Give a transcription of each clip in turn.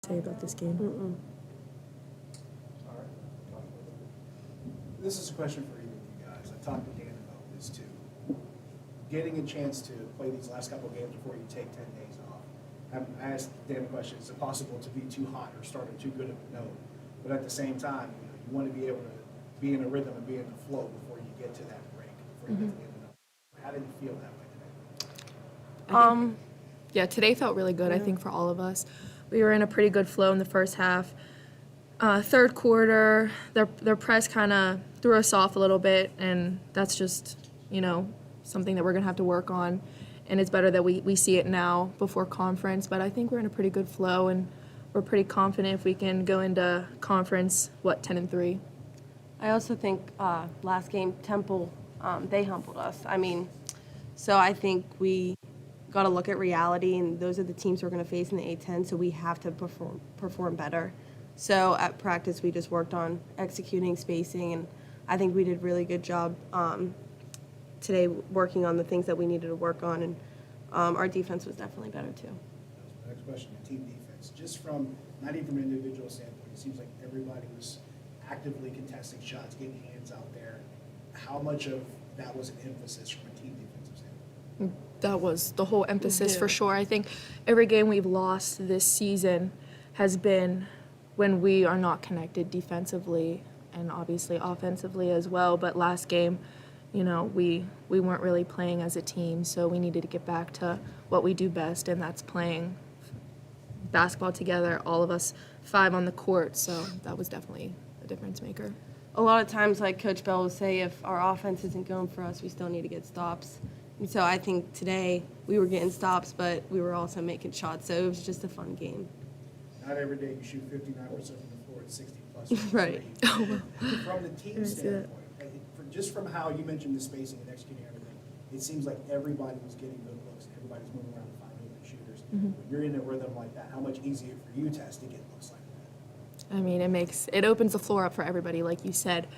Say about this game. All right. This is a question for either of you guys. I talked to Dan about this too. Getting a chance to play these last couple of games before you take 10 days off. I asked Dan a question, is it possible to be too hot or start at too good of a note? But at the same time, you want to be able to be in a rhythm and be in the flow before you get to that break, before you get to the end of the note. How did you feel that way today? Yeah, today felt really good, I think, for all of us. We were in a pretty good flow in the first half. Third quarter, their press kind of threw us off a little bit, and that's just, something that we're going to have to work on. And it's better that we see it now before conference. But I think we're in a pretty good flow, and we're pretty confident if we can go into conference, 10-3. I also think last game, Temple, they humbled us. So I think we got to look at reality, and those are the teams we're going to face in the A-10, so we have to perform better. So at practice, we just worked on executing, spacing, and I think we did a really good job today working on the things that we needed to work on, and our defense was definitely better too. That was my next question, your team defense. Just from, not even from an individual standpoint, it seems like everybody was actively contesting shots, getting hands out there. How much of that was an emphasis from a team defensive standpoint? That was the whole emphasis for sure. I think every game we've lost this season has been when we are not connected defensively and obviously offensively as well. But last game, we weren't really playing as a team, so we needed to get back to what we do best, and that's playing basketball together, all of us 5 on the court. So that was definitely a difference maker. A lot of times, like Coach Bell will say, if our offense isn't going for us, we still need to get stops. And so I think today we were getting stops, but we were also making shots, so it was just a fun game. Not every day you shoot 59% from the floor at 60+. Right. From the team standpoint, just from how you mentioned the spacing and executing everything, it seems like everybody was getting good looks. Everybody's moving around to find open shooters. When you're in a rhythm like that, how much easier for you, Tess, to get looks like that? It opens the floor up for everybody, like you said.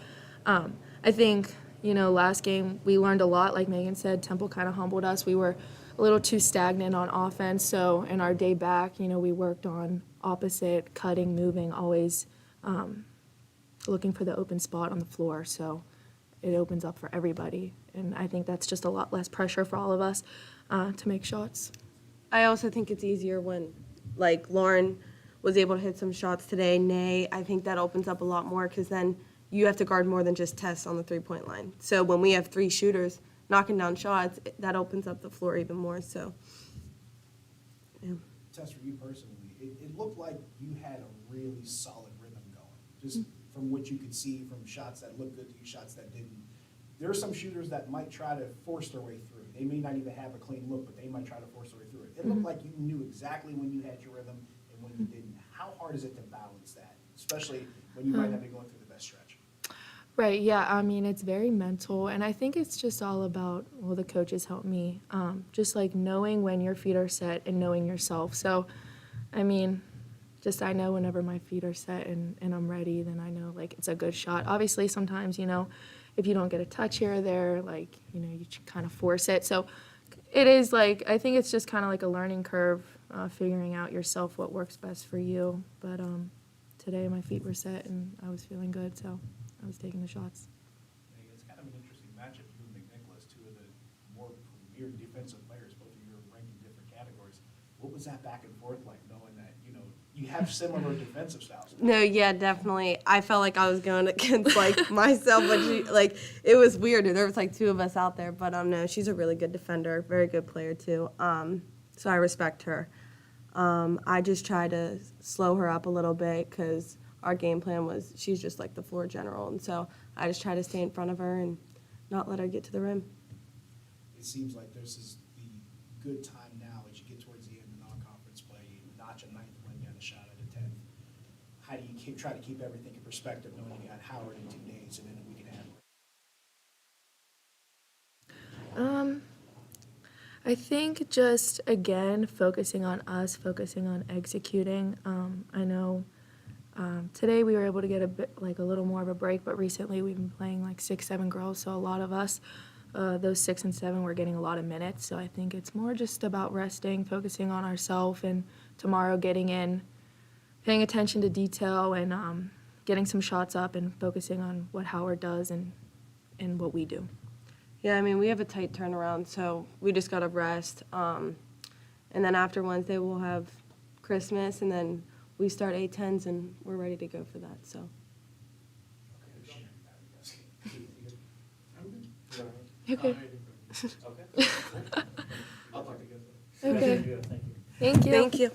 I think, last game we learned a lot. Like Megan said, Temple kind of humbled us. We were a little too stagnant on offense. So in our day back, we worked on opposite, cutting, moving, always looking for the open spot on the floor. So it opens up for everybody. And I think that's just a lot less pressure for all of us to make shots. I also think it's easier when, like, Lauren was able to hit some shots today. Nay, I think that opens up a lot more because then you have to guard more than just Tess on the three-point line. So when we have 3 shooters knocking down shots, that opens up the floor even more. So, yeah. Tess, for you personally, it looked like you had a really solid rhythm going, just from what you could see from shots that looked good to you, shots that didn't. There are some shooters that might try to force their way through. They may not even have a clean look, but they might try to force their way through it. It looked like you knew exactly when you had your rhythm and when you didn't. How hard is it to balance that, especially when you might not be going through the best stretch? Right, yeah, it's very mental, and I think it's just all about, the coaches help me, just like knowing when your feet are set and knowing yourself. So, I know whenever my feet are set and I'm ready, then I know, it's a good shot. Obviously, sometimes, if you don't get a touch here or there, you kind of force it. So it is, I think it's just kind of like a learning curve, figuring out yourself what works best for you. But today my feet were set and I was feeling good, so I was taking the shots. It's kind of an interesting matchup. You and McNicholas, 2 of the more premier defensive players, both of you are ranked in different categories. What was that back and forth like, knowing that, you have similar defensive styles? No, yeah, definitely. I felt like I was going against myself, but it was weird. There was 2 of us out there, but no, she's a really good defender, very good player too. So I respect her. I just try to slow her up a little bit because our game plan was she's just like the floor general, and so I just try to stay in front of her and not let her get to the rim. It seems like this is the good time now as you get towards the end of non-conference play. You notch a 9th win, you got a shot at a 10th. How do you try to keep everything in perspective, knowing you got Howard in 2 days and then a week and a half? I think just, again, focusing on us, focusing on executing. I know today we were able to get a little more of a break, but recently we've been playing 6, 7 girls, so a lot of us, those 6 and 7, were getting a lot of minutes. So I think it's more just about resting, focusing on ourselves, and tomorrow getting in paying attention to detail and getting some shots up and focusing on what Howard does and what we do. Yeah, I mean, we have a tight turnaround, so we just got to rest. And then after Wednesday, we'll have Christmas, and then we start A10s, and we're ready to go for that. So. Okay. Okay. I'll talk to you guys. Okay. Thank you. Thank you. Thank you.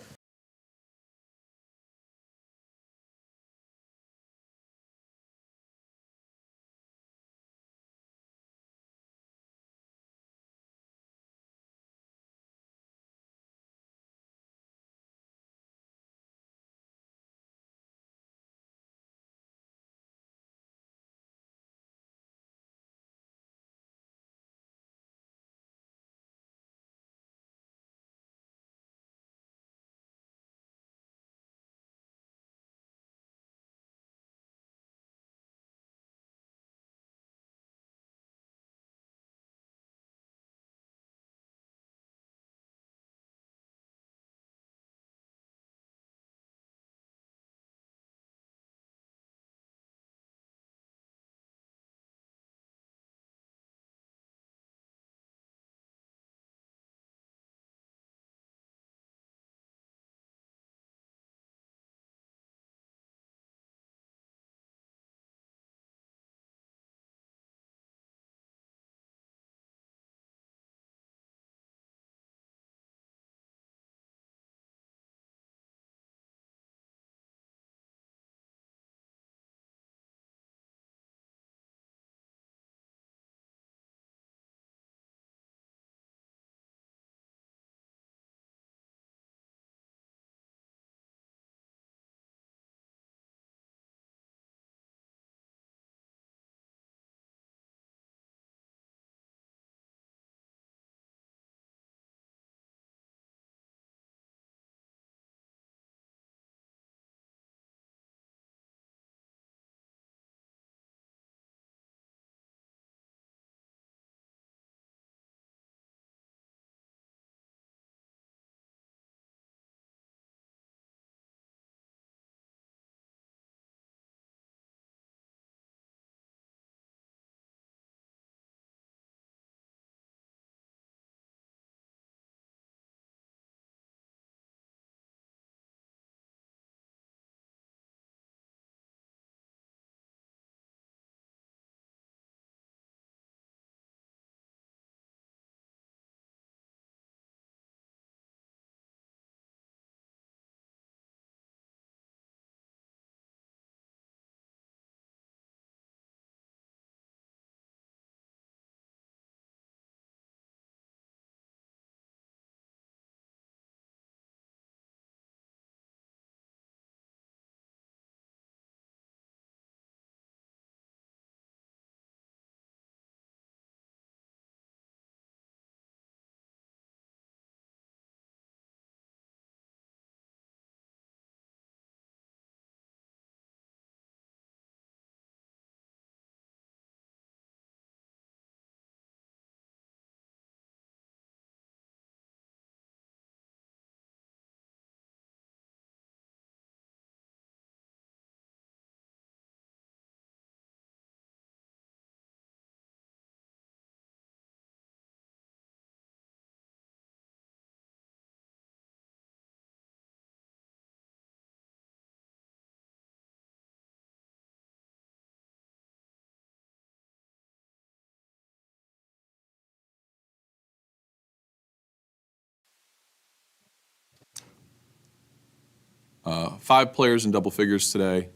Five players in double figures today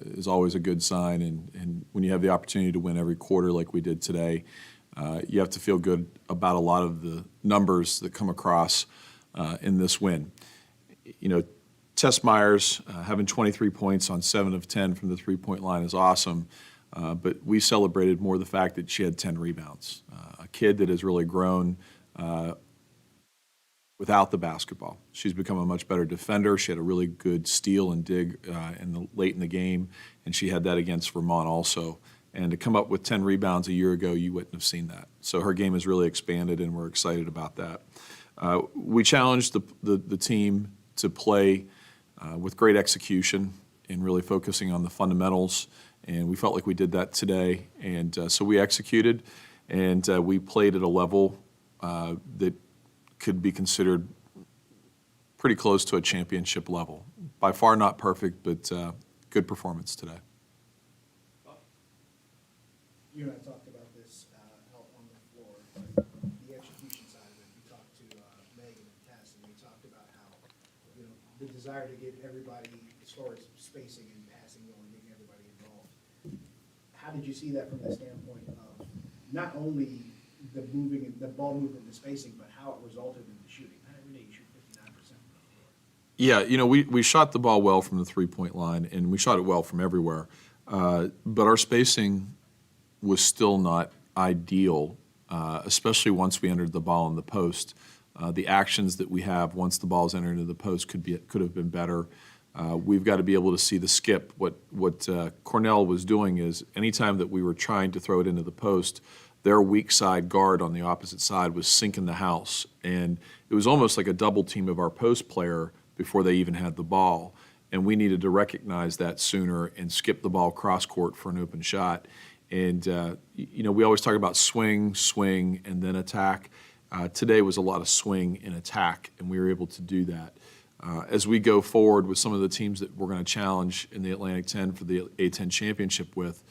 is always a good sign, and when you have the opportunity to win every quarter like we did today, you have to feel good about a lot of the numbers that come across in this win. You know, Tess Myers having 23 points on 7 of 10 from the three-point line is awesome, but we celebrated more the fact that she had 10 rebounds. A kid that has really grown without the basketball. She's become a much better defender. She had a really good steal and dig late in the game, and she had that against Vermont also. And to come up with 10 rebounds a year ago, you wouldn't have seen that. So her game has really expanded, and we're excited about that. We challenged the team to play with great execution and really focusing on the fundamentals. And we felt like we did that today. And so we executed, and we played at a level that could be considered pretty close to a championship level. By far not perfect, but good performance today. You and I talked about this out on the floor, but the execution side of it, we talked to Megan and Tess, and we talked about how, the desire to get everybody, as far as spacing and passing going, getting everybody involved. How did you see that from the standpoint of not only the ball movement and the spacing, but how it resulted in the shooting? Not every day you shoot 59% from the floor. Yeah, we shot the ball well from the three-point line, and we shot it well from everywhere. But our spacing was still not ideal, especially once we entered the ball in the post. The actions that we have once the ball is entered into the post could have been better. We've got to be able to see the skip. What Cornell was doing is anytime that we were trying to throw it into the post, their weak side guard on the opposite side was sinking the house. And it was almost like a double team of our post player before they even had the ball. And we needed to recognize that sooner and skip the ball cross court for an open shot. And, we always talk about swing, and then attack. Today was a lot of swing and attack, and we were able to do that. As we go forward with some of the teams that we're going to challenge in the Atlantic 10 for the A10 championship with,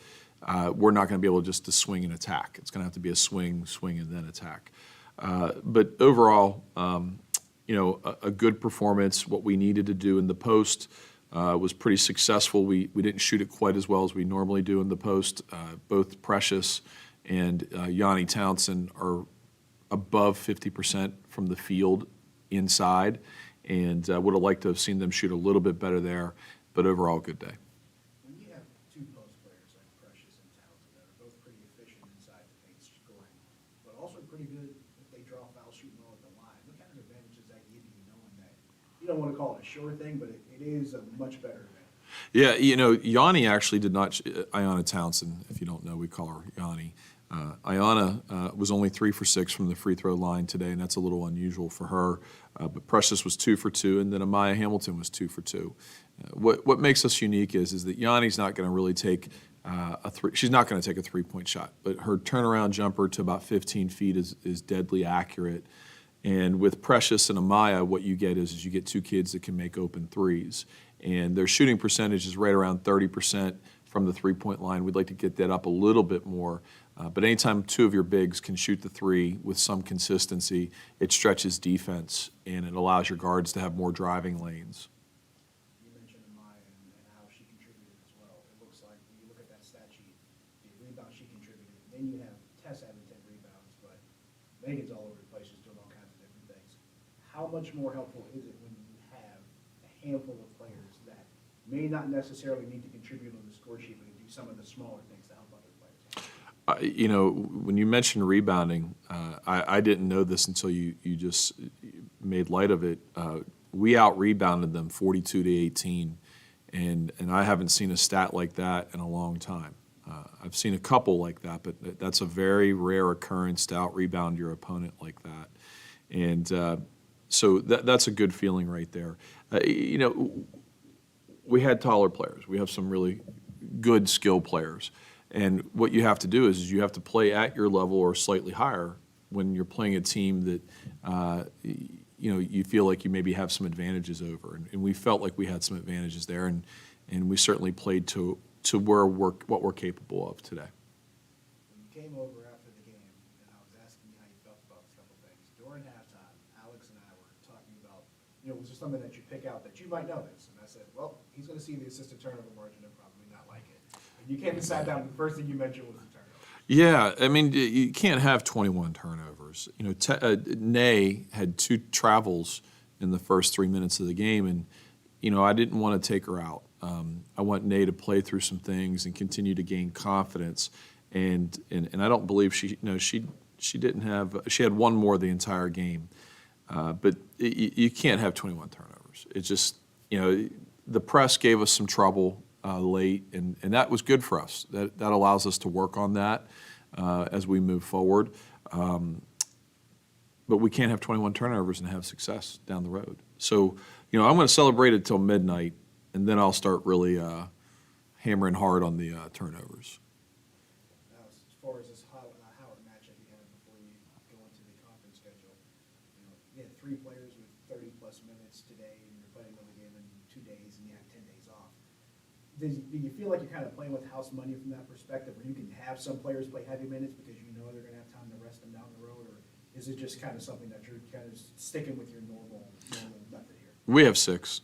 we're not going to be able just to swing and attack. It's going to have to be a swing, and then attack. But overall, a good performance. What we needed to do in the post was pretty successful. We didn't shoot it quite as well as we normally do in the post. Both Precious and Yanni Townsend are above 50% from the field inside, and would have liked to have seen them shoot a little bit better there, but overall, good day. When you have two post players like Precious and Townsend that are both pretty efficient inside the paint scoring, but also pretty good if they draw foul shooting well at the line, what kind of advantage does that give you, knowing that you don't want to call it a sure thing, but it is a much better advantage? Yeah, Yanni actually did not, Ayanna Townsend, if you don't know, we call her Yanni. Ayanna was only 3 for 6 from the free throw line today, and that's a little unusual for her. But Precious was 2 for 2, and then Amaya Hamilton was 2 for 2. What makes us unique is that Yanni's not going to really take she's not going to take a three-point shot, but her turnaround jumper to about 15 feet is deadly accurate. And with Precious and Amaya, what you get is you get two kids that can make open threes. And their shooting percentage is right around 30% from the three-point line. We'd like to get that up a little bit more. But anytime two of your bigs can shoot the three with some consistency, it stretches defense, and it allows your guards to have more driving lanes. You mentioned Amaya and how she contributed as well. It looks like when you look at that stat sheet, the rebound she contributed, then you have Tess having 10 rebounds, but Megan's all over the place, just doing all kinds of different things. How much more helpful is it when you have a handful of players that may not necessarily need to contribute on the score sheet, but can do some of the smaller things to help other players? When you mentioned rebounding, I didn't know this until you just made light of it. We out-rebounded them 42-18, and I haven't seen a stat like that in a long time. I've seen a couple like that, but that's a very rare occurrence to out-rebound your opponent like that. And so that's a good feeling right there. We had taller players. We have some really good skill players. And what you have to do is you have to play at your level or slightly higher when you're playing a team that you feel like you maybe have some advantages over. And we felt like we had some advantages there, and we certainly played to what we're capable of today. When you came over after the game, and I was asking you how you felt about a couple things, during halftime, Alex and I were talking about, was there something that you pick out that you might notice? And I said, well, he's going to see the assisted turnover margin and probably not like it. And you came and sat down, and the first thing you mentioned was the turnover. Yeah, I mean, you can't have 21 turnovers. Nay had 2 travels in the first 3 minutes of the game, and I didn't want to take her out. I want Nay to play through some things and continue to gain confidence. And I don't believe she didn't have. She had 1 more the entire game, but you can't have 21 turnovers. It's just the press gave us some trouble late, and that was good for us. That allows us to work on that as we move forward. but we can't have 21 turnovers and have success down the road. So, I'm going to celebrate it till midnight, and then I'll start really hammering hard on the turnovers. Now, as far as this Howard matchup you have before you go into the conference schedule, you had 3 players with 30-plus minutes today, and you're playing another game in 2 days, and you have 10 days off. Do you feel like you're kind of playing with house money from that perspective, where you can have some players play heavy minutes because you know they're going to have time to rest them down the road, or is it just kind of something that you're kind of sticking with your normal method here? We have 6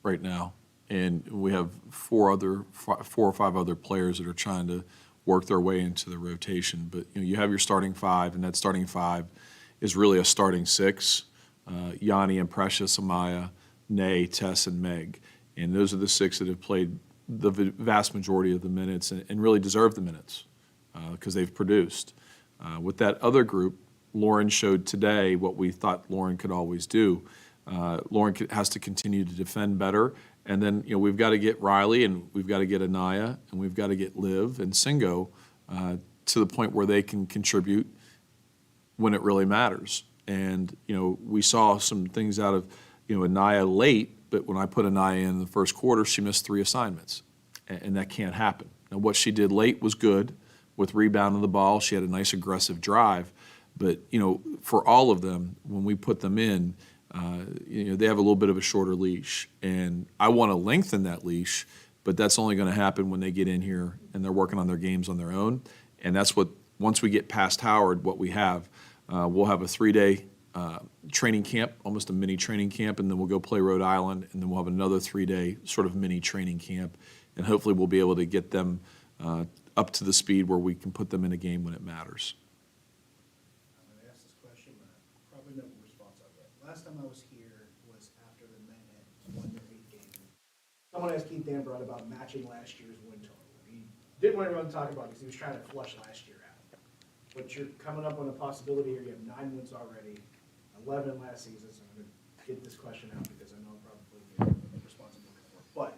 right now, and we have 4 or 5 other players that are trying to work their way into the rotation. But you have your starting 5, and that starting 5 is really a starting 6. Yanni and Precious, Amaya, Nay, Tess, and Meg. And those are the 6 that have played the vast majority of the minutes and really deserve the minutes because they've produced. With that other group, Lauren showed today what we thought Lauren could always do. Lauren has to continue to defend better. And then, we've got to get Riley, and we've got to get Anaya, and we've got to get Liv and Singo to the point where they can contribute when it really matters. And, we saw some things out of, Anaya late, but when I put Anaya in the first quarter, she missed 3 assignments, and that can't happen. Now, what she did late was good with rebounding the ball. She had a nice aggressive drive. But, for all of them, when we put them in, they have a little bit of a shorter leash. And I want to lengthen that leash, but that's only going to happen when they get in here and they're working on their games on their own. And that's what, once we get past Howard, what we have, we'll have a 3-day training camp, almost a mini training camp, and then we'll go play Rhode Island, and then we'll have another 3-day sort of mini training camp. And hopefully we'll be able to get them up to the speed where we can put them in a game when it matters. Probably know the response I'll get. Last time I was here was after the men had won their 8th game. Someone asked Keith Danbrod about matching last year's win total. He didn't want everyone to talk about it because he was trying to flush last year out. But you're coming up on a possibility here. You have 9 wins already, 11 last season. So I'm going to get this question out because I know I'm probably the responsible for it. But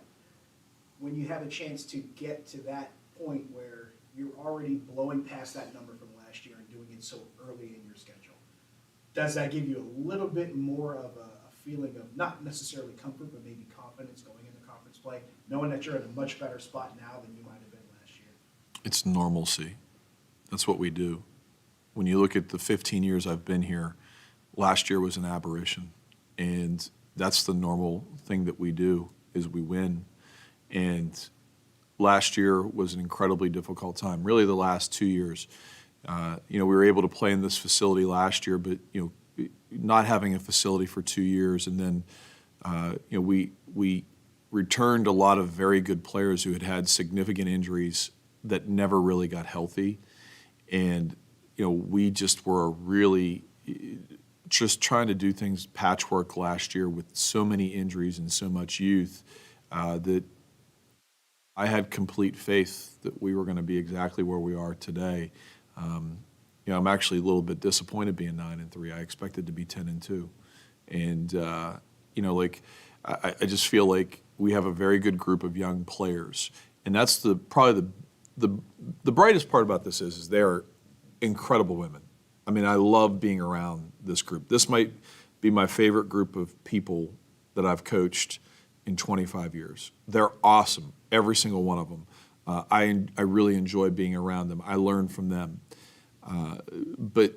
when you have a chance to get to that point where you're already blowing past that number from last year and doing it so early in your schedule, does that give you a little bit more of a feeling of not necessarily comfort, but maybe confidence going into conference play, knowing that you're in a much better spot now than you might have been last year? It's normalcy. That's what we do. When you look at the 15 years I've been here, last year was an aberration. And that's the normal thing that we do, is we win. And last year was an incredibly difficult time, really the last 2 years. We were able to play in this facility last year, but not having a facility for 2 years, and then we returned a lot of very good players who had had significant injuries that never really got healthy, and we just were really just trying to do things patchwork last year with so many injuries and so much youth that I had complete faith that we were going to be exactly where we are today. I'm actually a little bit disappointed being 9-3. I expected to be 10-2, and I just feel like we have a very good group of young players, and that's probably the brightest part about this is they're incredible women. I mean, I love being around this group. This might be my favorite group of people that I've coached in 25 years. They're awesome, every single one of them. I really enjoy being around them. I learn from them. But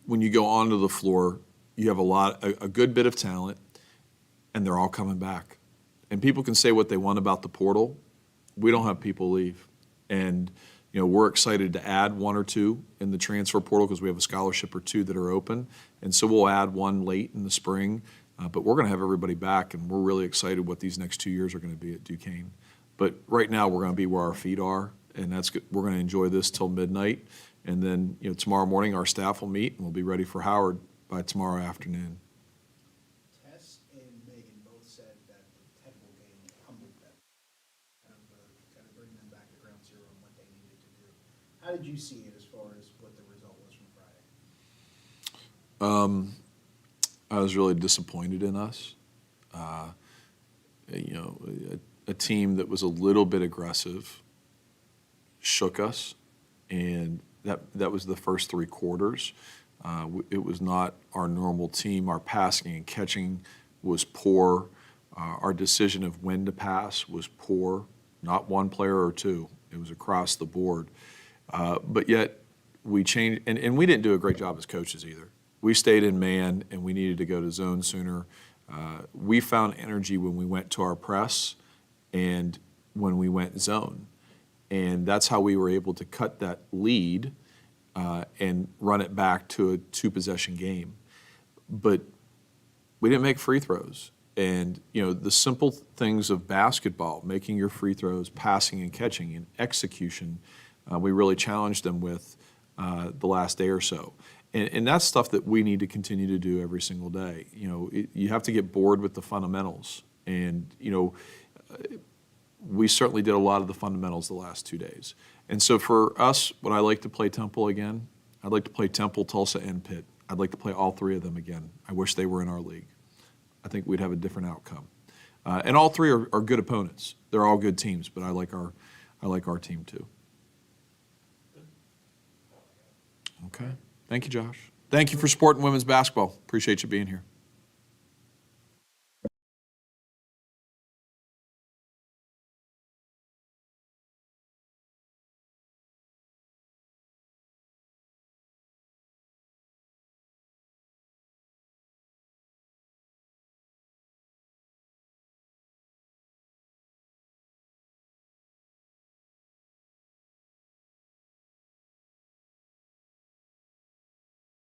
when you go onto the floor, you have a good bit of talent, and they're all coming back. And people can say what they want about the portal. We don't have people leave. And we're excited to add 1 or 2 in the transfer portal because we have a scholarship or 2 that are open. And so we'll add 1 late in the spring. But we're going to have everybody back, and we're really excited what these next 2 years are going to be at Duquesne. But right now we're going to be where our feet are, and that's good. We're going to enjoy this till midnight. And then tomorrow morning our staff will meet, and we'll be ready for Howard by tomorrow afternoon. Tess and Megan both said that the Temple game humbled them, kind of bring them back to ground zero and what they needed to do. How did you see it as far as what the result was from Friday? I was really disappointed in us. A team that was a little bit aggressive shook us, and that was the first 3 quarters. It was not our normal team. Our passing and catching was poor. Our decision of when to pass was poor, not one player or two. It was across the board. But yet we changed, and we didn't do a great job as coaches either. We stayed in man, and we needed to go to zone sooner. We found energy when we went to our press and when we went zone. And that's how we were able to cut that lead and run it back to a two-possession game. But we didn't make free throws. And, the simple things of basketball, making your free throws, passing and catching, and execution, we really challenged them with the last day or so. And that's stuff that we need to continue to do every single day. You have to get bored with the fundamentals. And, we certainly did a lot of the fundamentals the last 2 days. And so for us, would I like to play Temple again? I'd like to play Temple, Tulsa, and Pitt. I'd like to play all three of them again. I wish they were in our league. I think we'd have a different outcome. And all three are good opponents. They're all good teams, but I like our team too. Okay. Thank you, Josh. Thank you for supporting women's basketball. Appreciate you being here.